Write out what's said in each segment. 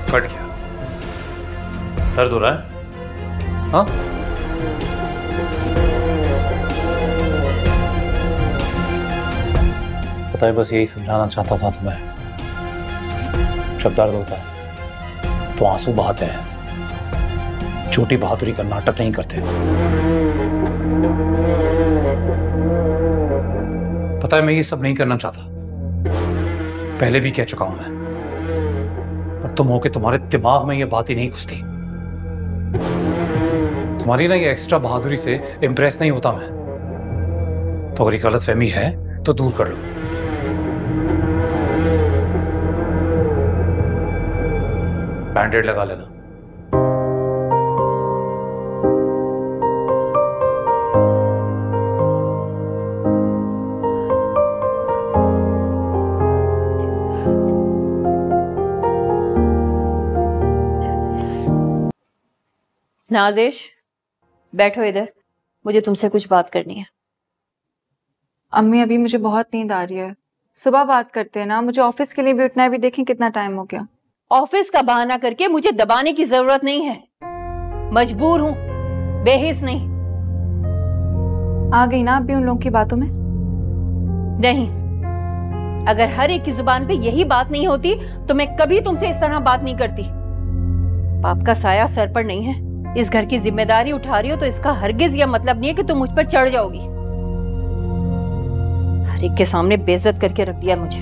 Cut गया। दर्द हो रहा है? हाँ? पता है, बस यही समझाना चाहता था तुम्हें। जब दर्द होता है तो आंसू बहाते हैं, छोटी बहादुरी का नाटक नहीं करते। पता है, मैं ये सब नहीं करना चाहता, पहले भी कह चुका हूं मैं, पर तुम हो के तुम्हारे दिमाग में ये बात ही नहीं घुसती। तुम्हारी ना ये एक्स्ट्रा बहादुरी से इंप्रेस नहीं होता मैं। तो अगर ये गलतफहमी है तो दूर कर लो। बैंडेड लगा लेना। नाजिश, बैठो इधर, मुझे तुमसे कुछ बात करनी है। अम्मी, अभी मुझे बहुत नींद आ रही है, सुबह बात करते हैं ना, मुझे ऑफिस के लिए भी उठना है, अभी देखें कितना टाइम हो गया। ऑफिस का बहाना करके मुझे दबाने की जरूरत नहीं है, मजबूर हूं, बेहिस नहीं। आ गई ना अभी उन लोगों की बातों में? नहीं, अगर हर एक की जुबान पे यही बात नहीं होती तो मैं कभी तुमसे इस तरह बात नहीं करती। बाप का साया सर पर नहीं है, इस घर की जिम्मेदारी उठा रही हो तो इसका हरगिज यह मतलब नहीं है कि तुम मुझ पर चढ़ जाओगी। हर एक के सामने बेइज्जत करके रख दिया मुझे।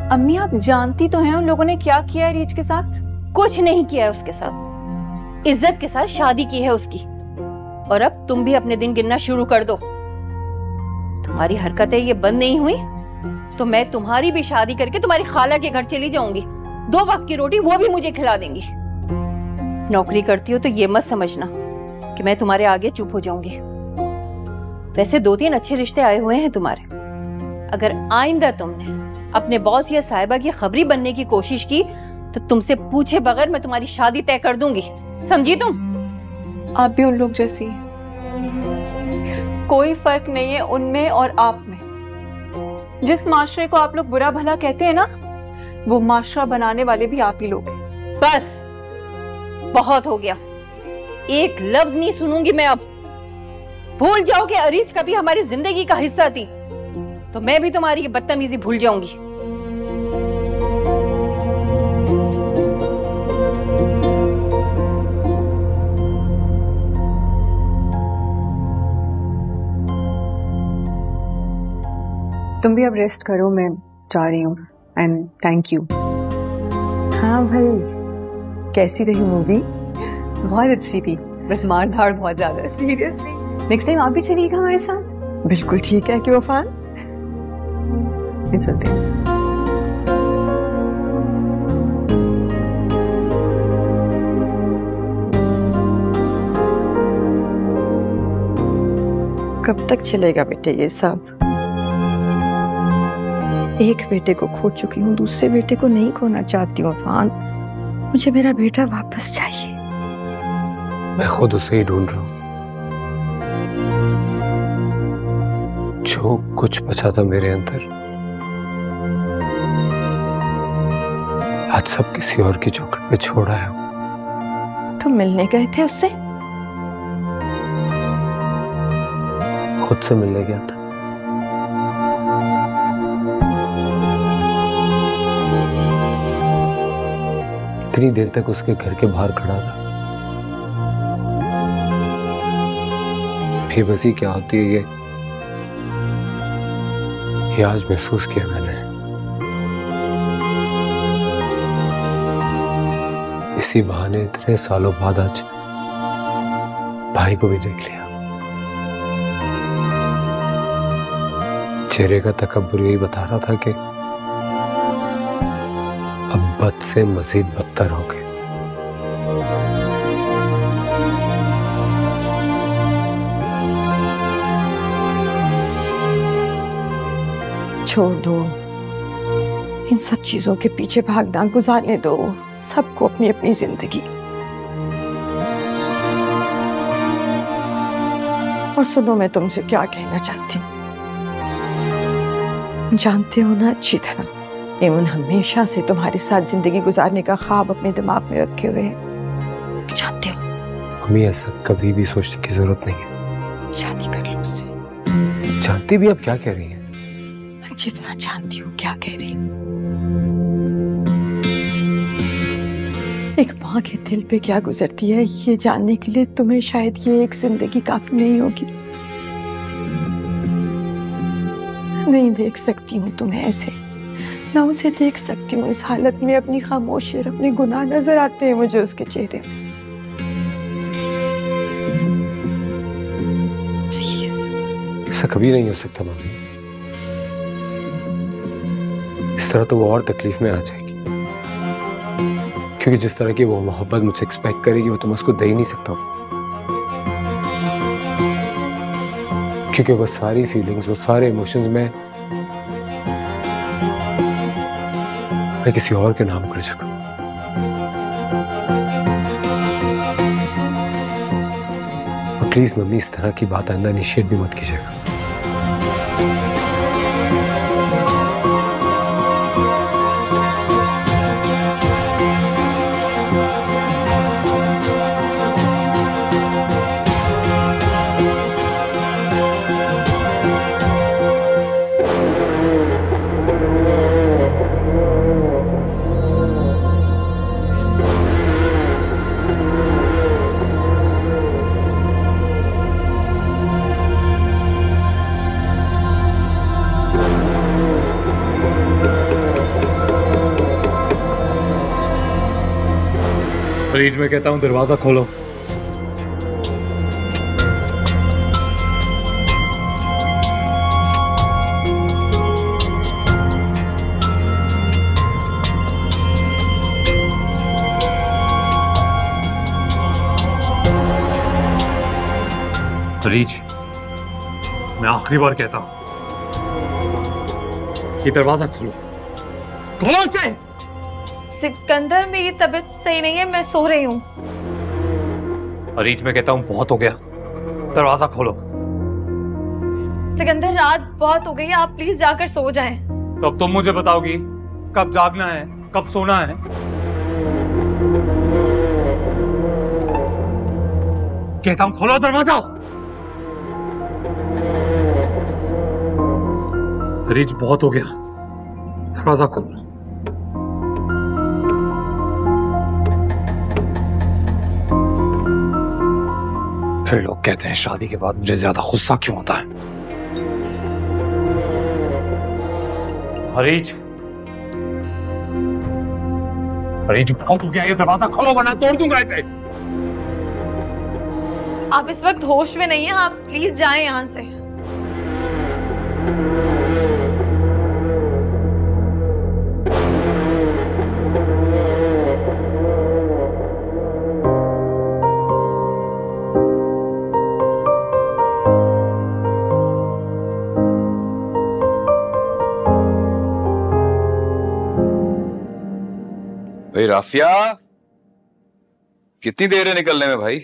अम्मी आप जानती तो हैं उन लोगों ने क्या किया है रीच के साथ? कुछ नहीं किया है उसके साथ, इज्जत के साथ शादी की है उसकी। और अब तुम भी अपने दिन गिनना शुरू कर दो। तुम्हारी हरकतें ये बंद नहीं हुई तो मैं तुम्हारी भी शादी करके तुम्हारी खाला के घर चली जाऊंगी। 2 वक्त की रोटी वो भी मुझे खिला देंगी। नौकरी करती हो तो ये मत समझना कि मैं तुम्हारे आगे चुप हो जाऊंगी। वैसे 2-3 अच्छे रिश्ते आए हुए हैं तुम्हारे। अगर आइंदा तुमने अपने बॉस या साहिबा की खबरी बनने की कोशिश की तो तुमसे पूछे बगैर मैं तुम्हारी शादी तय कर दूंगी, समझी तुम? आप भी उन लोग जैसी, कोई फर्क नहीं है उनमें और आप में। जिस माशरे को आप लोग बुरा भला कहते हैं ना, वो माशरा बनाने वाले भी आप ही लोग हैं। बस बहुत हो गया, एक लफ्ज नहीं सुनूंगी मैं अब। भूल जाओ कि अरीज कभी हमारी जिंदगी का हिस्सा थी तो मैं भी तुम्हारी ये बदतमीजी भूल जाऊंगी। तुम भी अब रेस्ट करो, मैं जा रही हूँ। And thank you. हाँ भाई, कैसी रही मूवी? बहुत अच्छी थी, बस मार धाड़ बहुत ज्यादा। सीरियसली? नेक्स्ट टाइम आप भी चलिएगा हमारे साथ। बिल्कुल ठीक है, क्यों अफान? चलते हैं। कब तक चलेगा बेटे ये सब? एक बेटे को खो चुकी हूँ, दूसरे बेटे को नहीं खोना चाहती हूँ अफान। मुझे मेरा बेटा वापस चाहिए। मैं खुद उसे ही ढूंढ रहा हूँ। जो कुछ बचा था मेरे अंदर आज सब किसी और की चौखट पे छोड़ा है। तुम मिलने गए थे उससे? खुद से मिलने गया था। इतनी देर तक उसके घर के बाहर खड़ा रहा। बेबसी क्या होती है ये आज महसूस किया मैंने। इसी बहाने इतने सालों बाद आज भाई को भी देख लिया। चेहरे का तकब्बुर यही बता रहा था कि अब बद से मजीद बदतर हो गए। छोड़ दो इन सब चीजों के पीछे भागना, गुजारने दो सबको अपनी अपनी जिंदगी। और सुनो, मैं तुमसे क्या कहना चाहती हूँ, जानते हो ना अच्छी तरह एमन हमेशा से तुम्हारे साथ जिंदगी गुजारने का ख्वाब अपने दिमाग में रखे हुए है। जानते हो मम्मी, ऐसा कभी भी सोचने की जरूरत नहीं है। शादी कर लो उससे। जानती भी आप क्या कह रही हैं? अच्छी तरह जानती हूँ क्या कह रही हूँ। एक माँ के दिल पे क्या गुजरती है ये जानने के लिए तुम्हें शायद ये एक जिंदगी काफी नहीं होगी। नहीं देख सकती हूँ तुम्हें ऐसे, ना उसे देख सकती हूँ इस हालत में। अपनी खामोशी और अपने गुनाह नजर आते हैं मुझे उसके चेहरे में। प्लीज। ऐसा कभी नहीं हो सकता मम्मी। इस तरह तो वो और तकलीफ में आ जाएगी, क्योंकि जिस तरह की वो मोहब्बत मुझसे एक्सपेक्ट करेगी वो तो मैं उसको दे ही नहीं सकता हूँ। क्योंकि वो सारी फीलिंग्स, वो सारे इमोशंस में मैं किसी और के नाम कर चुका हूं। और प्लीज मम्मी, इस तरह की बात आइंदा इनिशिएट भी मत कीजिएगा। फ्रिज में कहता हूं दरवाजा खोलो। फ्रिज, मैं आखिरी बार कहता हूं कि दरवाजा खोलो। खोलो इसे। सिकंदर, मेरी तबीयत सही नहीं है, मैं सो रही हूँ। अरीज, मैं कहता हूँ बहुत हो गया, दरवाजा खोलो। सिकंदर, रात बहुत हो गई है, आप प्लीज जाकर सो जाएं। तो अब तुम मुझे बताओगी कब जागना है, कब सोना है? कहता हूँ खोलो दरवाजा। अरीज, बहुत हो गया, दरवाजा खोलो। फिर लोग कहते हैं शादी के बाद मुझे ज्यादा गुस्सा क्यों आता है। हरीज, हरीज, बहुत हो गया, ये दरवाजा खोलो वरना तोड़ दूंगा इसे। आप इस वक्त होश में नहीं हैं, आप प्लीज जाएं यहाँ से। भाई राफिया, कितनी देर है निकलने में भाई?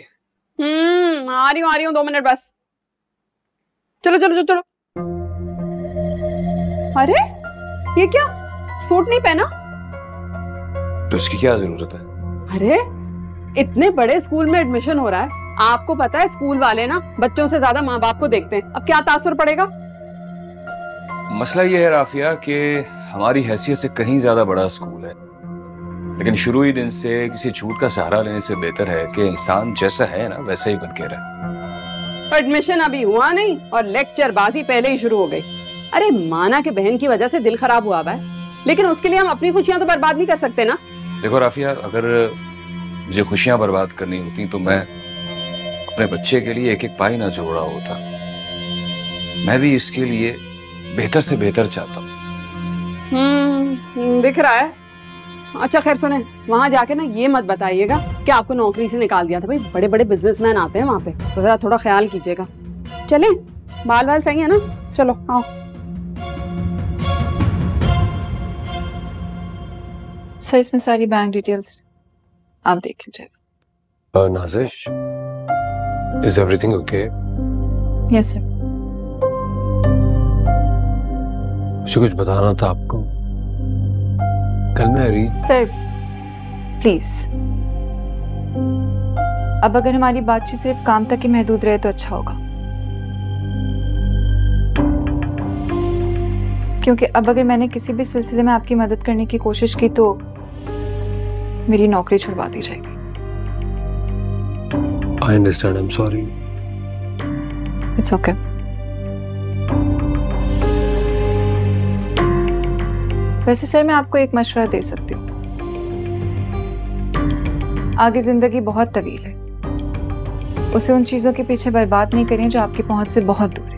आ रही हूँ 2 मिनट बस। चलो चलो चलो चलो। अरे ये क्या, सूट नहीं पहना? तो उसकी क्या जरूरत है? अरे इतने बड़े स्कूल में एडमिशन हो रहा है, आपको पता है स्कूल वाले ना बच्चों से ज्यादा माँ बाप को देखते हैं। अब क्या तासुर पड़ेगा? मसला ये है राफिया कि हमारी हैसियत से कहीं ज्यादा बड़ा स्कूल है, लेकिन शुरू ही दिन से किसी झूठ का सहारा लेने से बेहतर है कि इंसान जैसा है ना वैसा ही बन के रहे। एडमिशन अभी हुआ नहीं और लेक्चर बाजी पहले ही शुरू हो गई। अरे माना कि बहन की वजह से दिल खराब हुआ है, लेकिन उसके लिए हम अपनी खुशियां तो बर्बाद नहीं कर सकते ना। देखो राफिया, अगर मुझे खुशियां बर्बाद करनी होती तो मैं अपने बच्चे के लिए एक एक पाई ना जोड़ा होता। मैं भी इसके लिए बेहतर से बेहतर चाहता हूँ। दिख रहा है। अच्छा खैर सुने, वहां जाके ना ये मत बताइएगा कि आपको नौकरी से निकाल दिया था। भाई बड़े बड़े बिजनेसमैन आते हैं वहां पे, तो जरा थोड़ा ख्याल कीजिएगा। चले, बाल बाल सही है ना? चलो आओ। सर इसमें सारी बैंक डिटेल्स आप देख लीजिएगा। Nazish, is everything okay? Yes sir. मुझे कुछ बताना था आपको। कल मैं रीच। सर प्लीज, अब अगर हमारी बातचीत सिर्फ काम तक ही महदूद रहे तो अच्छा होगा, क्योंकि अब अगर मैंने किसी भी सिलसिले में आपकी मदद करने की कोशिश की तो मेरी नौकरी छुड़वा दी जाएगी। I understand, I am sorry. It's okay. वैसे सर मैं आपको एक मशवरा दे सकती हूँ, आगे जिंदगी बहुत तवील है, उसे उन चीजों के पीछे बर्बाद नहीं करें जो आपकी पहुंच से बहुत दूर है।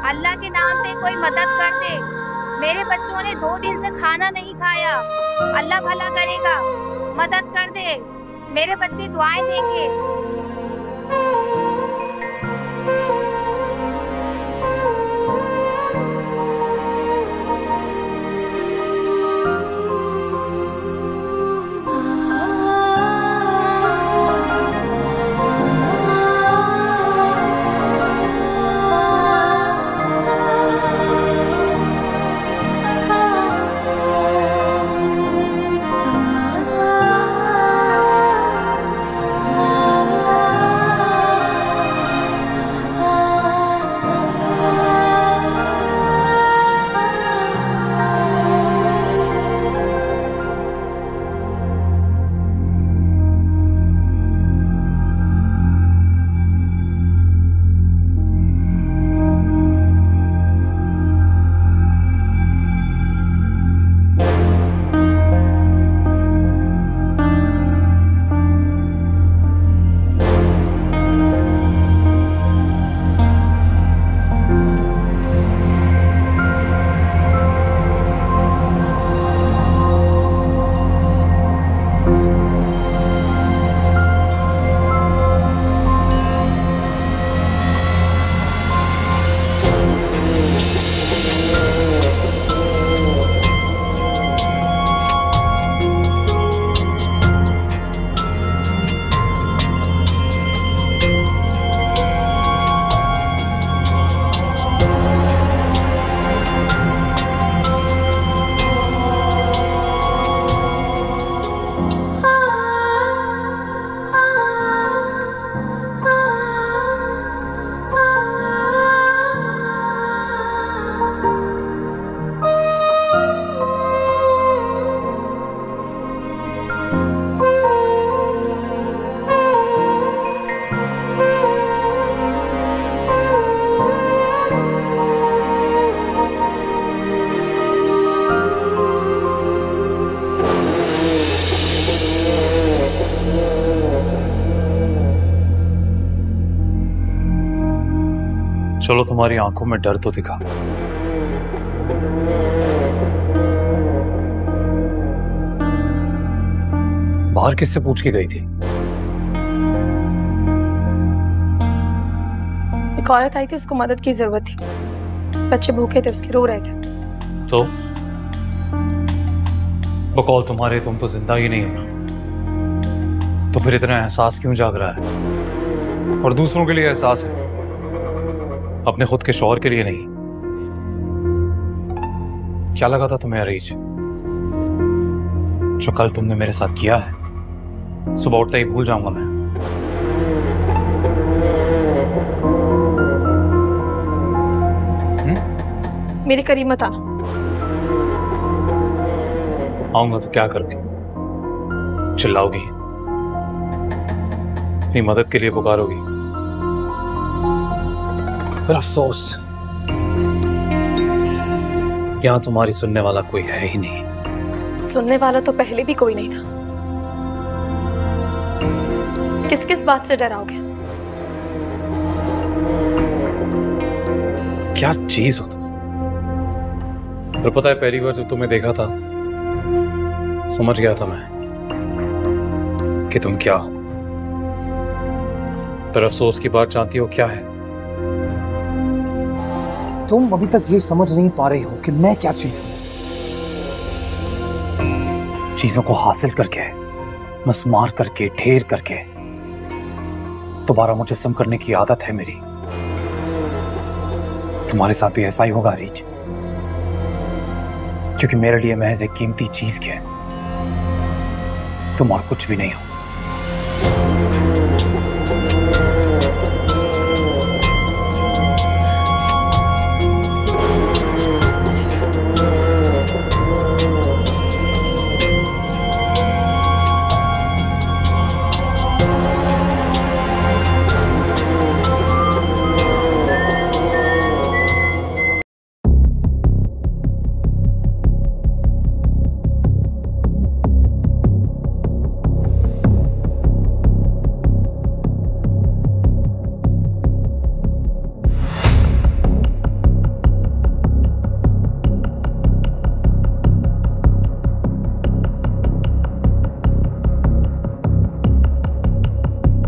अल्लाह के नाम पे कोई मदद कर दे, मेरे बच्चों ने 2 दिन से खाना नहीं खाया। अल्लाह भला करेगा, मदद कर दे, मेरे बच्चे दुआएं देंगे। चलो तुम्हारी आंखों में डर तो दिखा। बाहर किससे पूछ के गई थी? एक औरत आई थी, उसको मदद की जरूरत थी, बच्चे भूखे थे उसके, रो रहे थे। तो बकौल तुम्हारे तुम तो जिंदा ही नहीं है ना, तो फिर इतना एहसास क्यों जाग रहा है? और दूसरों के लिए एहसास है, अपने खुद के शौहर के लिए नहीं। क्या लगा था तुम्हें अरीज, जो कल तुमने मेरे साथ किया है सुबह उठते ही भूल जाऊंगा मैं? मेरे करीब मत आना। आऊंगा तो क्या करोगी? चिल्लाओगी, अपनी मदद के लिए पुकारोगी? पर अफसोस यहां तुम्हारी सुनने वाला कोई है ही नहीं। सुनने वाला तो पहले भी कोई नहीं था। किस किस बात से डराओगे? क्या चीज हो तुम? और पता है पहली बार जब तुम्हें देखा था समझ गया था मैं कि तुम क्या हो, पर अफसोस की बात जानती हो क्या है? तुम अभी तक ये समझ नहीं पा रहे हो कि मैं क्या चीज हूं। चीजों को हासिल करके, मस्मार करके, ढेर करके दोबारा मुजस्सम करने की आदत है मेरी। तुम्हारे साथ भी ऐसा ही होगा रीच, क्योंकि मेरे लिए महज एक कीमती चीज क्या है, तुम और कुछ भी नहीं हो।